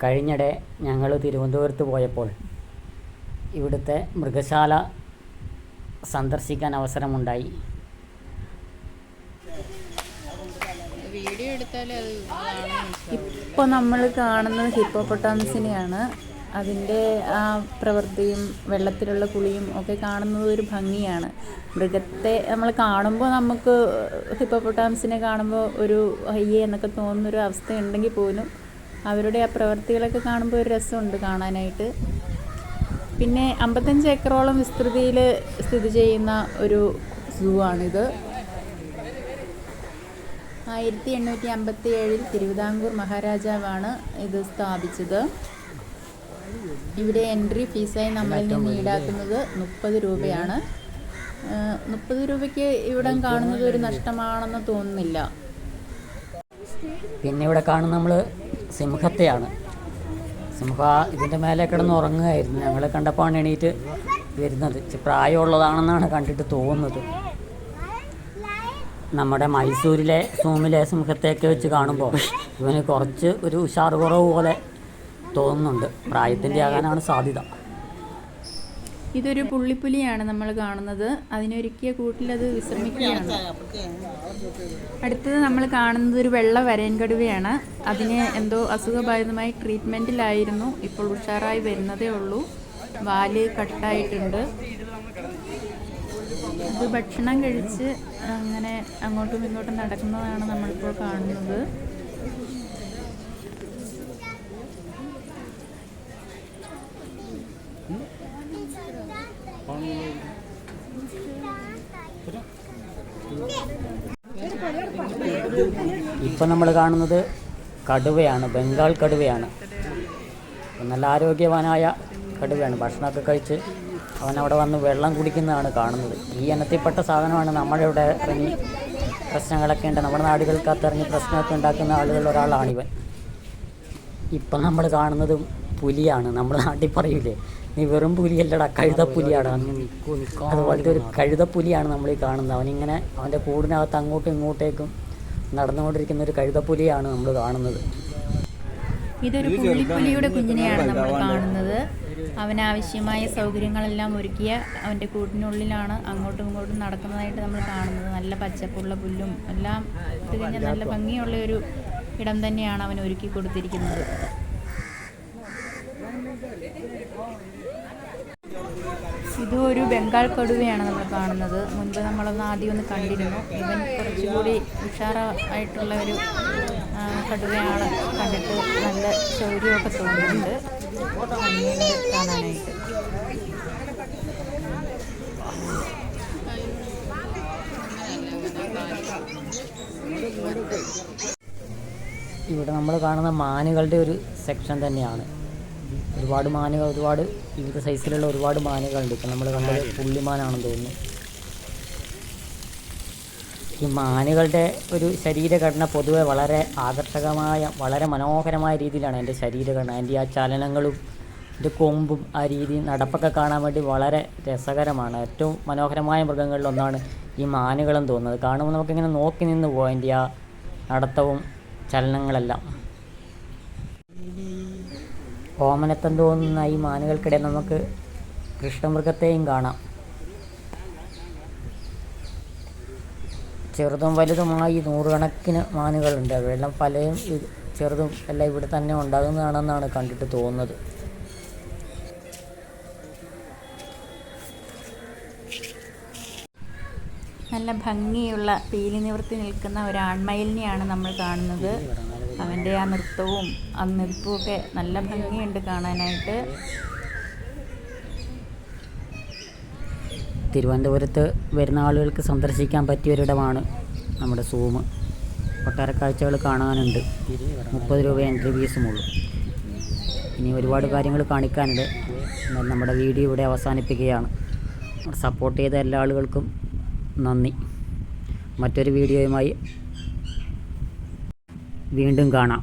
കഴിഞ്ഞിടെ ഞങ്ങൾ തിരുവനന്തപുരത്ത് പോയപ്പോൾ ഇവിടുത്തെ മൃഗശാല സന്ദർശിക്കാൻ അവസരമുണ്ടായി. ഇപ്പോൾ നമ്മൾ കാണുന്നത് ഹിപ്പോപ്പൊട്ടാമസിനെയാണ്. അതിൻ്റെ ആ പ്രവൃത്തിയും വെള്ളത്തിലുള്ള കുളിയും ഒക്കെ കാണുന്നത് ഒരു ഭംഗിയാണ്. മൃഗത്തെ നമ്മൾ കാണുമ്പോൾ നമുക്ക് ഹിപ്പോപ്പൊട്ടാമസിനെ കാണുമ്പോൾ ഒരു അയ്യേ എന്നൊക്കെ തോന്നുന്നൊരു അവസ്ഥ ഉണ്ടെങ്കിൽ പോലും അവരുടെ ആ പ്രവൃത്തികളൊക്കെ കാണുമ്പോൾ ഒരു രസമുണ്ട് കാണാനായിട്ട്. പിന്നെ 55 ഏക്കറോളം വിസ്തൃതിയിൽ സ്ഥിതി ചെയ്യുന്ന ഒരു സൂ ആണിത്. 1857 തിരുവിതാംകൂർ മഹാരാജാവാണ് ഇത് സ്ഥാപിച്ചത്. ഇവിടെ എൻട്രി ഫീസായി നമ്മളിൽ നിന്ന് ഈടാക്കുന്നത് 30 രൂപയാണ്. 30 രൂപയ്ക്ക് ഇവിടം കാണുന്നത് ഒരു നഷ്ടമാണെന്ന് തോന്നുന്നില്ല. പിന്നെ ഇവിടെ കാണുന്ന നമ്മൾ സിംഹത്തെയാണ്. സിംഹ ഇതിൻ്റെ മേലെ കിടന്ന് ഉറങ്ങുകയായിരുന്നു. ഞങ്ങൾ കണ്ടപ്പോഴാണ് എണീറ്റ് വരുന്നത്. പ്രായമുള്ളതാണെന്നാണ് കണ്ടിട്ട് തോന്നുന്നത്. നമ്മുടെ മൈസൂരിലെ സൂമിലെ സിംഹത്തെയൊക്കെ വെച്ച് കാണുമ്പോൾ ഇവന് കുറച്ച് ഒരു ഉഷാർ കുറവ് പോലെ തോന്നുന്നുണ്ട്. പ്രായത്തിൻ്റെ ആകാനാണ് സാധ്യത. ഇതൊരു പുള്ളിപ്പുലിയാണ് നമ്മൾ കാണുന്നത്. അതിനൊരുക്കിയ കൂട്ടിലത് വിശ്രമിക്കുകയാണ്. അടുത്തത് നമ്മൾ കാണുന്നത് ഒരു വെള്ള വരയൻകടുവയാണ്. അതിന് എന്തോ അസുഖബാധിതമായി ട്രീറ്റ്മെൻറ്റിലായിരുന്നു. ഇപ്പോൾ ഉഷാറായി വരുന്നതേ ഉള്ളൂ. വാല് കട്ടായിട്ടുണ്ട്. ഇത് ഭക്ഷണം കഴിച്ച് അങ്ങനെ അങ്ങോട്ടും ഇങ്ങോട്ടും നടക്കുന്നതാണ് നമ്മളിപ്പോൾ കാണുന്നത്. ഇപ്പം നമ്മൾ കാണുന്നത് കടുവയാണ്, ബംഗാൾ കടുവയാണ്. നല്ല ആരോഗ്യവാനായ കടുവയാണ്. ഭക്ഷണമൊക്കെ കഴിച്ച് അവൻ അവിടെ വന്ന് വെള്ളം കുടിക്കുന്നതാണ് കാണുന്നത്. ഈ ഇനത്തിൽപ്പെട്ട സാധനമാണ് നമ്മുടെ ഇവിടെ ഇറങ്ങി പ്രശ്നങ്ങളൊക്കെ ഉണ്ട്. നമ്മുടെ നാടുകൾക്കകത്ത് ഇറങ്ങി പ്രശ്നമൊക്കെ ഉണ്ടാക്കുന്ന ആളുകളിൽ ഒരാളാണിവൻ. ഇപ്പം നമ്മൾ കാണുന്നതും പുലിയാണ്. നമ്മുടെ നാട്ടിൽ പറയൂലേ, നീ വെറും പുലിയല്ലടാ, കഴുതപ്പുലിയാണ്. അതുപോലത്തെ ഒരു കഴുതപ്പുലിയാണ് നമ്മൾ ഈ കാണുന്നത്. അവനിങ്ങനെ അവൻ്റെ കൂടിനകത്ത് അങ്ങോട്ടും ഇങ്ങോട്ടേക്കും നടന്നുകൊണ്ടിരിക്കുന്ന ഒരു കഴുതപ്പുലിയാണ് നമ്മൾ കാണുന്നത്. ഇതൊരു പുള്ളിപ്പുലിയുടെ കുഞ്ഞിനെയാണ് നമ്മൾ കാണുന്നത്. അവനാവശ്യമായ സൗകര്യങ്ങളെല്ലാം ഒരുക്കിയ അവൻ്റെ കൂട്ടിനുള്ളിലാണ് അങ്ങോട്ടും ഇങ്ങോട്ടും നടക്കുന്നതായിട്ട് നമ്മൾ കാണുന്നത്. നല്ല പച്ചപ്പുള്ള പുല്ലും എല്ലാം തികഞ്ഞ നല്ല ഭംഗിയുള്ള ഒരു ഇടം തന്നെയാണ് അവൻ ഒരുക്കി കൊടുത്തിരിക്കുന്നത്. ഇതും ഒരു ബംഗാൾ കടുവയാണ് നമ്മൾ കാണുന്നത്. മുൻപ് നമ്മളൊന്ന് ആദ്യം കണ്ടിരുന്നു. ഇവൻ കുറച്ചുകൂടി ഉഷാറായിട്ടുള്ള ഒരു കടുവയാണ്. കണ്ടിട്ട് നല്ല ശൗര്യമൊക്കെ തോന്നുന്നുണ്ട് കാണാനായിട്ട്. ഇവിടെ നമ്മൾ കാണുന്ന മാനുകളുടെ ഒരു സെക്ഷൻ തന്നെയാണ്. ഒരുപാട് മാനുകൾ, ഒരുപാട് വിവിധ സൈസിലുള്ള ഒരുപാട് മാനുകളുണ്ട്. ഇപ്പം നമ്മൾ കണ്ടത് പുള്ളിമാനാണെന്ന് തോന്നുന്നു. ഈ മാനുകളുടെ ഒരു ശരീരഘടന പൊതുവെ വളരെ ആകർഷകമായ, വളരെ മനോഹരമായ രീതിയിലാണ് എൻ്റെ ശരീരഘടന. എൻ്റെ ആ ചലനങ്ങളും എൻ്റെ കൊമ്പും ആ രീതി നടപ്പൊക്കെ കാണാൻ വേണ്ടി വളരെ രസകരമാണ്. ഏറ്റവും മനോഹരമായ മൃഗങ്ങളിലൊന്നാണ് ഈ മാനുകളെന്ന് തോന്നുന്നത്. കാണുമ്പോൾ നമുക്കിങ്ങനെ നോക്കി നിന്ന് പോകാം എൻ്റെ ആ നടത്തവും ചലനങ്ങളെല്ലാം. ഓമനത്തം തോന്നുന്ന ഈ മാനുകൾക്കിടെ നമുക്ക് കൃഷ്ണമൃഗത്തെയും കാണാം. ചെറുതും വലുതുമായി 100 കണക്കിന് മാനുകളുണ്ട്. അവയെല്ലാം പലയും ചെറുതും എല്ലാം ഇവിടെ തന്നെ ഉണ്ടാകുന്നതാണെന്നാണ് കണ്ടിട്ട് തോന്നുന്നത്. നല്ല ഭംഗിയുള്ള പീലി നിവർത്തി നിൽക്കുന്ന ഒരു ആൺമയിലിനെയാണ് നമ്മൾ കാണുന്നത്. അവൻ്റെ ആ നൃത്തവും ആ നിൽപ്പുമൊക്കെ നല്ല ഭംഗിയുണ്ട് കാണാനായിട്ട്. തിരുവനന്തപുരത്ത് വരുന്ന ആളുകൾക്ക് സന്ദർശിക്കാൻ പറ്റിയൊരിടമാണ് നമ്മുടെ സൂമ്. ഒട്ടേറെ കാഴ്ചകൾ കാണാനുണ്ട്. 30 രൂപ എൻട്രി ഫീസുമുള്ളൂ. ഇനി ഒരുപാട് കാര്യങ്ങൾ കാണിക്കാനുണ്ട്. നമ്മുടെ വീഡിയോ ഇവിടെ അവസാനിപ്പിക്കുകയാണ്. സപ്പോർട്ട് ചെയ്ത എല്ലാ ആളുകൾക്കും നന്ദി. മറ്റൊരു വീഡിയോയുമായി വീണ്ടും കാണാം.